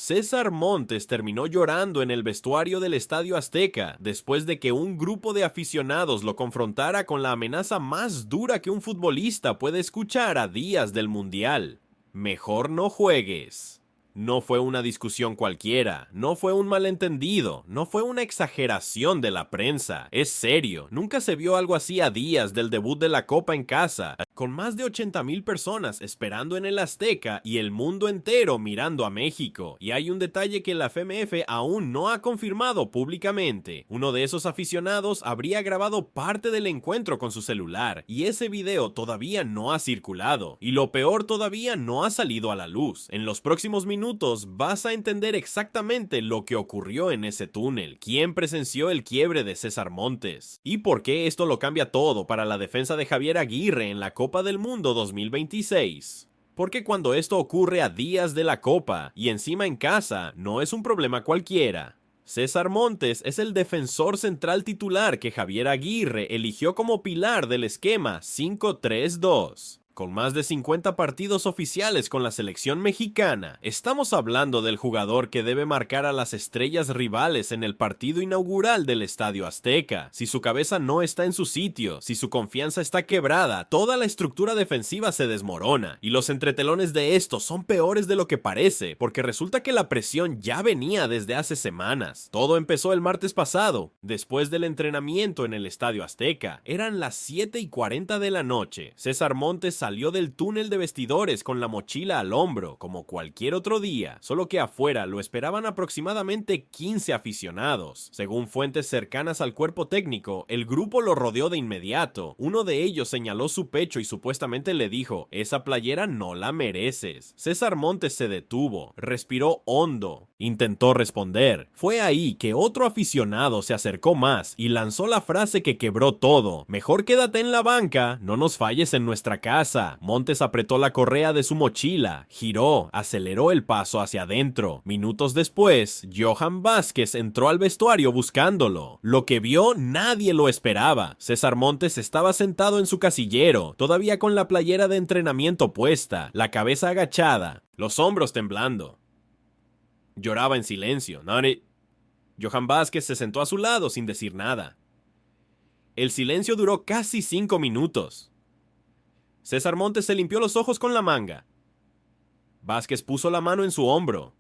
César Montes terminó llorando en el vestuario del Estadio Azteca después de que un grupo de aficionados lo confrontara con la amenaza más dura que un futbolista puede escuchar a días del Mundial. Mejor no juegues. No fue una discusión cualquiera, no fue un malentendido, no fue una exageración de la prensa. Es serio, nunca se vio algo así a días del debut de la Copa en casa, con más de 80,000 personas esperando en el Azteca y el mundo entero mirando a México. Y hay un detalle que la FMF aún no ha confirmado públicamente. Uno de esos aficionados habría grabado parte del encuentro con su celular, y ese video todavía no ha circulado. Y lo peor, todavía no ha salido a la luz. En los próximos minutos vas a entender exactamente lo que ocurrió en ese túnel, quién presenció el quiebre de César Montes, y por qué esto lo cambia todo para la defensa de Javier Aguirre en la Copa del Mundo 2026. Porque cuando esto ocurre a días de la Copa, y encima en casa, no es un problema cualquiera. César Montes es el defensor central titular que Javier Aguirre eligió como pilar del esquema 5-3-2. Con más de 50 partidos oficiales con la selección mexicana, estamos hablando del jugador que debe marcar a las estrellas rivales en el partido inaugural del Estadio Azteca. Si su cabeza no está en su sitio, si su confianza está quebrada, toda la estructura defensiva se desmorona, y los entretelones de estos son peores de lo que parece, porque resulta que la presión ya venía desde hace semanas. Todo empezó el martes pasado, después del entrenamiento en el Estadio Azteca. Eran las 7:40 de la noche. César Montes salió del túnel de vestidores con la mochila al hombro, como cualquier otro día, solo que afuera lo esperaban aproximadamente 15 aficionados. Según fuentes cercanas al cuerpo técnico, el grupo lo rodeó de inmediato. Uno de ellos señaló su pecho y supuestamente le dijo: "Esa playera no la mereces". César Montes se detuvo, respiró hondo, intentó responder. Fue ahí que otro aficionado se acercó más y lanzó la frase que quebró todo: "Mejor quédate en la banca, no nos falles en nuestra casa". Montes apretó la correa de su mochila, giró, aceleró el paso hacia adentro. Minutos después, Johan Vázquez entró al vestuario buscándolo. Lo que vio nadie lo esperaba. César Montes estaba sentado en su casillero, todavía con la playera de entrenamiento puesta, la cabeza agachada, los hombros temblando. Lloraba en silencio. Johan Vázquez se sentó a su lado sin decir nada. El silencio duró casi 5 minutos. César Montes se limpió los ojos con la manga. Vázquez puso la mano en su hombro.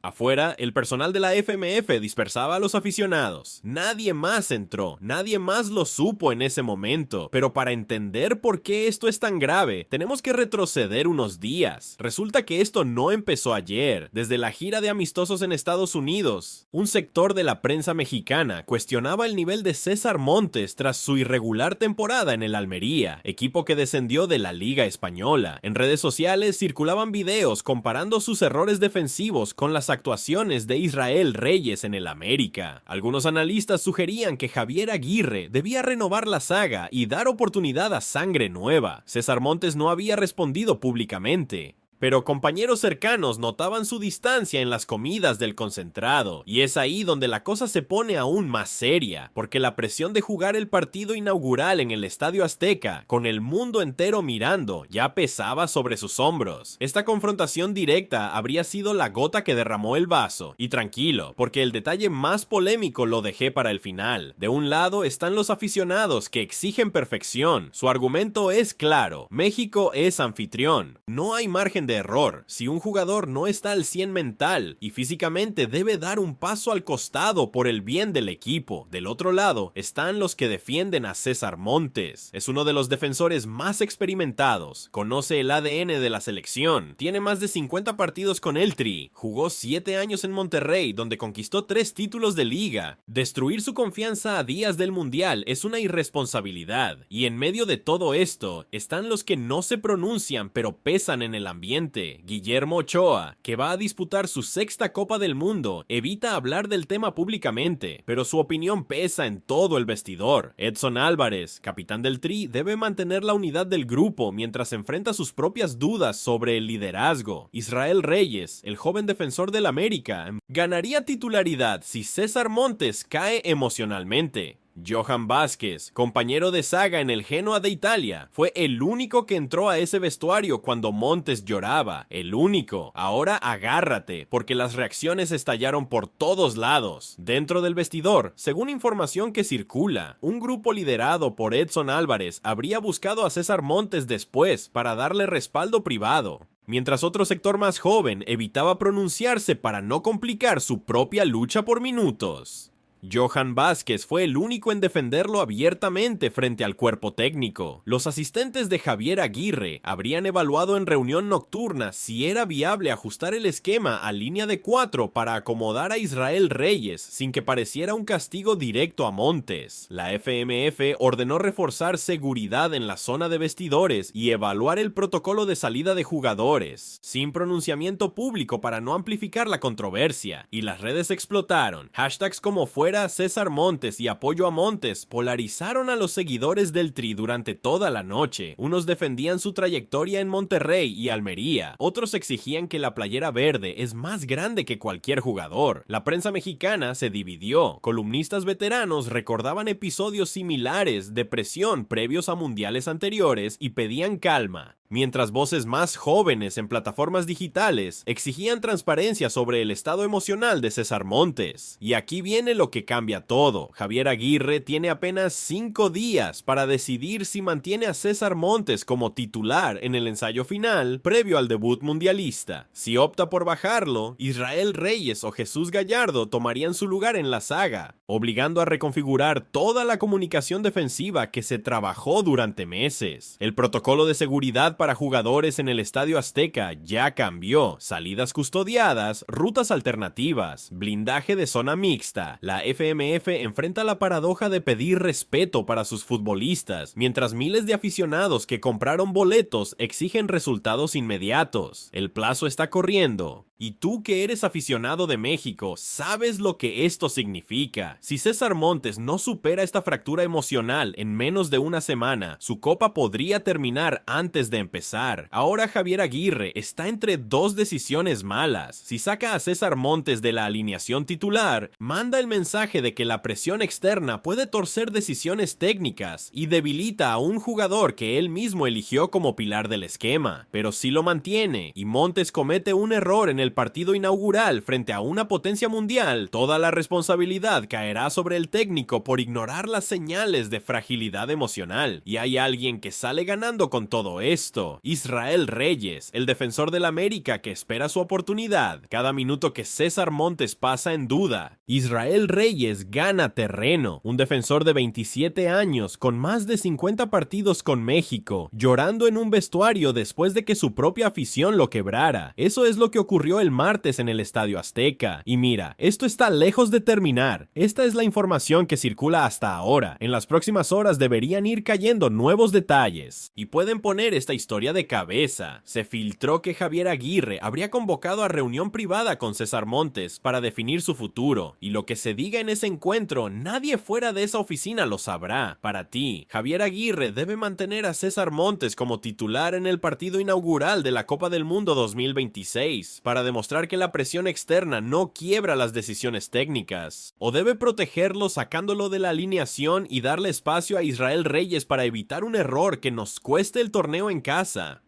Afuera, el personal de la FMF dispersaba a los aficionados. Nadie más entró, nadie más lo supo en ese momento. Pero para entender por qué esto es tan grave, tenemos que retroceder unos días. Resulta que esto no empezó ayer. Desde la gira de amistosos en Estados Unidos, un sector de la prensa mexicana cuestionaba el nivel de César Montes tras su irregular temporada en el Almería, equipo que descendió de la Liga Española. En redes sociales circulaban videos comparando sus errores defensivos con las actuaciones de Israel Reyes en el América. Algunos analistas sugerían que Javier Aguirre debía renovar la saga y dar oportunidad a sangre nueva. César Montes no había respondido públicamente, pero compañeros cercanos notaban su distancia en las comidas del concentrado, y es ahí donde la cosa se pone aún más seria, porque la presión de jugar el partido inaugural en el Estadio Azteca, con el mundo entero mirando, ya pesaba sobre sus hombros. Esta confrontación directa habría sido la gota que derramó el vaso, y tranquilo, porque el detalle más polémico lo dejé para el final. De un lado están los aficionados que exigen perfección. Su argumento es claro: México es anfitrión, no hay margen de error. Si un jugador no está al 100 mental y físicamente, debe dar un paso al costado por el bien del equipo. Del otro lado están los que defienden a César Montes. Es uno de los defensores más experimentados, conoce el ADN de la selección, tiene más de 50 partidos con el Tri, jugó 7 años en Monterrey, donde conquistó 3 títulos de liga. Destruir su confianza a días del Mundial es una irresponsabilidad, y en medio de todo esto están los que no se pronuncian pero pesan en el ambiente. Guillermo Ochoa, que va a disputar su 6ª Copa del Mundo, evita hablar del tema públicamente, pero su opinión pesa en todo el vestidor. Edson Álvarez, capitán del Tri, debe mantener la unidad del grupo mientras enfrenta sus propias dudas sobre el liderazgo. Israel Reyes, el joven defensor del América, ganaría titularidad si César Montes cae emocionalmente. Johan Vázquez, compañero de saga en el Genoa de Italia, fue el único que entró a ese vestuario cuando Montes lloraba. El único. Ahora agárrate, porque las reacciones estallaron por todos lados. Dentro del vestidor, según información que circula, un grupo liderado por Edson Álvarez habría buscado a César Montes después para darle respaldo privado, mientras otro sector más joven evitaba pronunciarse para no complicar su propia lucha por minutos. Johan Vázquez fue el único en defenderlo abiertamente frente al cuerpo técnico. Los asistentes de Javier Aguirre habrían evaluado en reunión nocturna si era viable ajustar el esquema a línea de 4 para acomodar a Israel Reyes sin que pareciera un castigo directo a Montes. La FMF ordenó reforzar seguridad en la zona de vestidores y evaluar el protocolo de salida de jugadores, sin pronunciamiento público para no amplificar la controversia, y las redes explotaron. Hashtags como fuera César Montes y apoyo a Montes polarizaron a los seguidores del Tri durante toda la noche. Unos defendían su trayectoria en Monterrey y Almería, otros exigían que la playera verde es más grande que cualquier jugador. La prensa mexicana se dividió. Columnistas veteranos recordaban episodios similares de presión previos a mundiales anteriores y pedían calma, mientras voces más jóvenes en plataformas digitales exigían transparencia sobre el estado emocional de César Montes. Y aquí viene lo que cambia todo. Javier Aguirre tiene apenas 5 días para decidir si mantiene a César Montes como titular en el ensayo final previo al debut mundialista. Si opta por bajarlo, Israel Reyes o Jesús Gallardo tomarían su lugar en la saga, obligando a reconfigurar toda la comunicación defensiva que se trabajó durante meses. El protocolo de seguridad para jugadores en el Estadio Azteca ya cambió. Salidas custodiadas, rutas alternativas, blindaje de zona mixta. La FMF enfrenta la paradoja de pedir respeto para sus futbolistas, mientras miles de aficionados que compraron boletos exigen resultados inmediatos. El plazo está corriendo. Y tú que eres aficionado de México, sabes lo que esto significa. Si César Montes no supera esta fractura emocional en menos de una semana, su copa podría terminar antes de empezar. Ahora Javier Aguirre está entre dos decisiones malas. Si saca a César Montes de la alineación titular, manda el mensaje de que la presión externa puede torcer decisiones técnicas y debilita a un jugador que él mismo eligió como pilar del esquema. Pero si lo mantiene y Montes comete un error en el partido inaugural frente a una potencia mundial, toda la responsabilidad caerá sobre el técnico por ignorar las señales de fragilidad emocional. Y hay alguien que sale ganando con todo esto: Israel Reyes, el defensor del América que espera su oportunidad. Cada minuto que César Montes pasa en duda, Israel Reyes gana terreno. Un defensor de 27 años con más de 50 partidos con México, llorando en un vestuario después de que su propia afición lo quebrara. Eso es lo que ocurrió el martes en el Estadio Azteca. Y mira, esto está lejos de terminar. Esta es la información que circula hasta ahora. En las próximas horas deberían ir cayendo nuevos detalles y pueden poner esta historia de cabeza. Se filtró que Javier Aguirre habría convocado a reunión privada con César Montes para definir su futuro, y lo que se diga en ese encuentro, nadie fuera de esa oficina lo sabrá. Para ti, Javier Aguirre debe mantener a César Montes como titular en el partido inaugural de la Copa del Mundo 2026 para demostrar que la presión externa no quiebra las decisiones técnicas, o debe protegerlo sacándolo de la alineación y darle espacio a Israel Reyes para evitar un error que nos cueste el torneo en casa.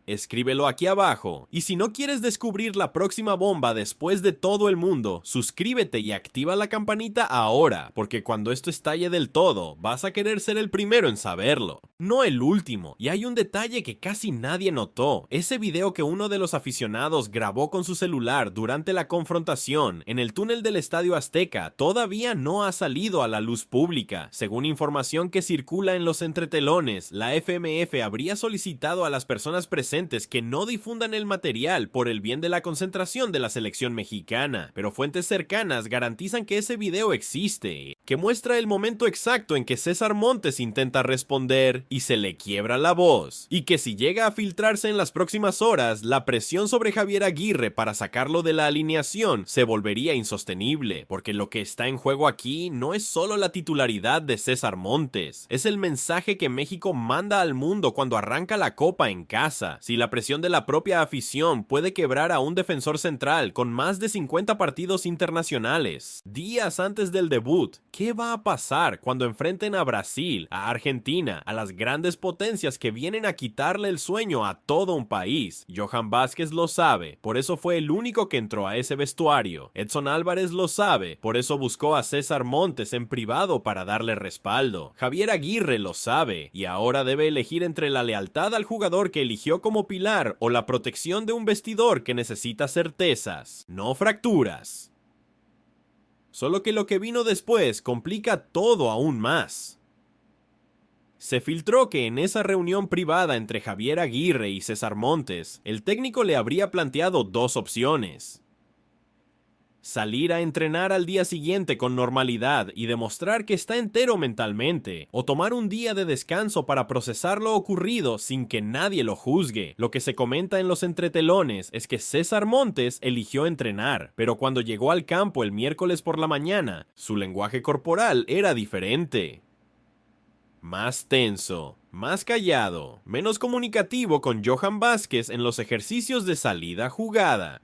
Escríbelo aquí abajo. Y si no quieres descubrir la próxima bomba después de todo el mundo, suscríbete y activa la campanita ahora, porque cuando esto estalle del todo, vas a querer ser el primero en saberlo, no el último. Y hay un detalle que casi nadie notó: ese video que uno de los aficionados grabó con su celular durante la confrontación en el túnel del Estadio Azteca todavía no ha salido a la luz pública. Según información que circula en los entretelones, la FMF habría solicitado a las personas presentes que no difundan el material por el bien de la concentración de la selección mexicana, pero fuentes cercanas garantizan que ese video existe, que muestra el momento exacto en que César Montes intenta responder y se le quiebra la voz, y que si llega a filtrarse en las próximas horas, la presión sobre Javier Aguirre para sacarlo de la alineación se volvería insostenible, porque lo que está en juego aquí no es solo la titularidad de César Montes, es el mensaje que México manda al mundo cuando arranca la copa en casa. si la presión de la propia afición puede quebrar a un defensor central con más de 50 partidos internacionales días antes del debut, ¿qué va a pasar cuando enfrenten a Brasil, a Argentina, a las grandes potencias que vienen a quitarle el sueño a todo un país? Johan Vázquez lo sabe, por eso fue el único que entró a ese vestuario. Edson Álvarez lo sabe, por eso buscó a César Montes en privado para darle respaldo. Javier Aguirre lo sabe, y ahora debe elegir entre la lealtad al jugador que eligió como pilar o la protección de un vestidor que necesita certezas, no fracturas. Solo que lo que vino después complica todo aún más. Se filtró que en esa reunión privada entre Javier Aguirre y César Montes, el técnico le habría planteado dos opciones: salir a entrenar al día siguiente con normalidad y demostrar que está entero mentalmente, o tomar un día de descanso para procesar lo ocurrido sin que nadie lo juzgue. Lo que se comenta en los entretelones es que César Montes eligió entrenar, pero cuando llegó al campo el miércoles por la mañana, su lenguaje corporal era diferente. Más tenso, más callado, menos comunicativo con Johan Vázquez en los ejercicios de salida jugada.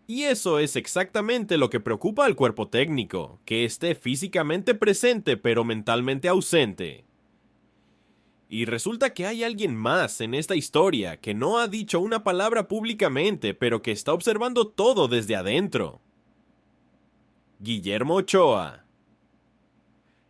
Y eso es exactamente lo que preocupa al cuerpo técnico, que esté físicamente presente pero mentalmente ausente. Y resulta que hay alguien más en esta historia que no ha dicho una palabra públicamente, pero que está observando todo desde adentro. Guillermo Ochoa.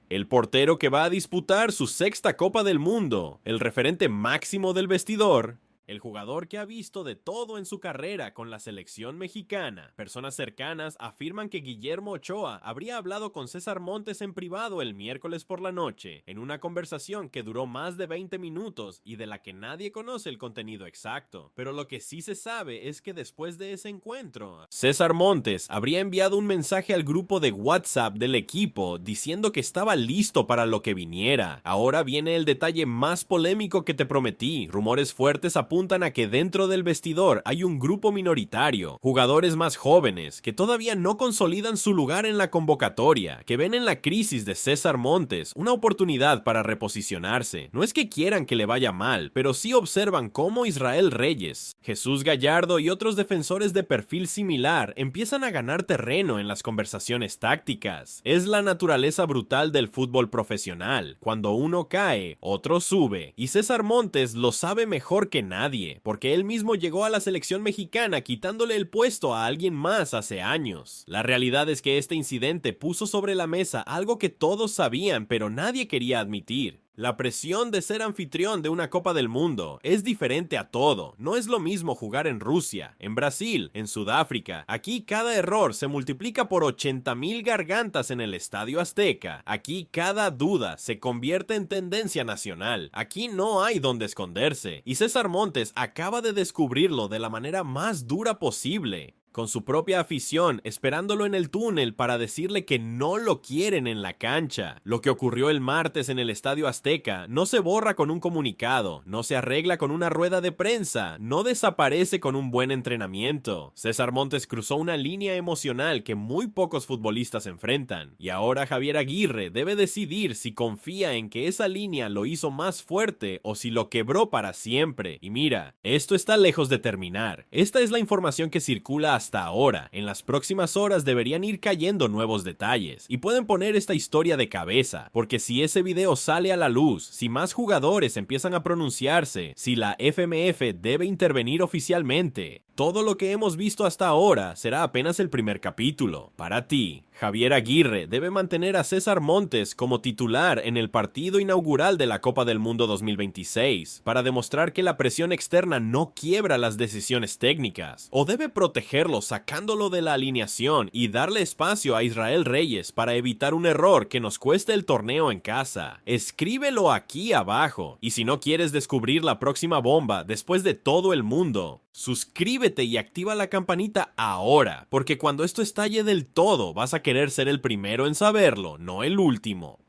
El portero que va a disputar su sexta Copa del Mundo, el referente máximo del vestidor, el jugador que ha visto de todo en su carrera con la selección mexicana. Personas cercanas afirman que Guillermo Ochoa habría hablado con César Montes en privado el miércoles por la noche, en una conversación que duró más de 20 minutos y de la que nadie conoce el contenido exacto. Pero lo que sí se sabe es que después de ese encuentro, César Montes habría enviado un mensaje al grupo de WhatsApp del equipo diciendo que estaba listo para lo que viniera. Ahora viene el detalle más polémico que te prometí. Rumores fuertes apuntan a que dentro del vestidor hay un grupo minoritario, jugadores más jóvenes, que todavía no consolidan su lugar en la convocatoria, que ven en la crisis de César Montes una oportunidad para reposicionarse. No es que quieran que le vaya mal, pero sí observan cómo Israel Reyes, Jesús Gallardo y otros defensores de perfil similar empiezan a ganar terreno en las conversaciones tácticas. Es la naturaleza brutal del fútbol profesional. Cuando uno cae, otro sube, y César Montes lo sabe mejor que nadie, porque él mismo llegó a la selección mexicana quitándole el puesto a alguien más hace años. La realidad es que este incidente puso sobre la mesa algo que todos sabían, pero nadie quería admitir. La presión de ser anfitrión de una Copa del Mundo es diferente a todo. No es lo mismo jugar en Rusia, en Brasil, en Sudáfrica. Aquí cada error se multiplica por 80,000 gargantas en el Estadio Azteca. Aquí cada duda se convierte en tendencia nacional. Aquí no hay donde esconderse. Y César Montes acaba de descubrirlo de la manera más dura posible, con su propia afición esperándolo en el túnel para decirle que no lo quieren en la cancha. Lo que ocurrió el martes en el Estadio Azteca no se borra con un comunicado, no se arregla con una rueda de prensa, no desaparece con un buen entrenamiento. César Montes cruzó una línea emocional que muy pocos futbolistas enfrentan, y ahora Javier Aguirre debe decidir si confía en que esa línea lo hizo más fuerte o si lo quebró para siempre. Y mira, esto está lejos de terminar. Esta es la información que circula hasta ahora. En las próximas horas deberían ir cayendo nuevos detalles y pueden poner esta historia de cabeza, porque si ese video sale a la luz, si más jugadores empiezan a pronunciarse, si la FMF debe intervenir oficialmente, todo lo que hemos visto hasta ahora será apenas el primer capítulo. Para ti, Javier Aguirre debe mantener a César Montes como titular en el partido inaugural de la Copa del Mundo 2026 para demostrar que la presión externa no quiebra las decisiones técnicas, o debe protegerlo sacándolo de la alineación y darle espacio a Israel Reyes para evitar un error que nos cueste el torneo en casa. Escríbelo aquí abajo, y si no quieres descubrir la próxima bomba después de todo el mundo, suscríbete y activa la campanita ahora, porque cuando esto estalle del todo vas a querer ser el primero en saberlo, no el último.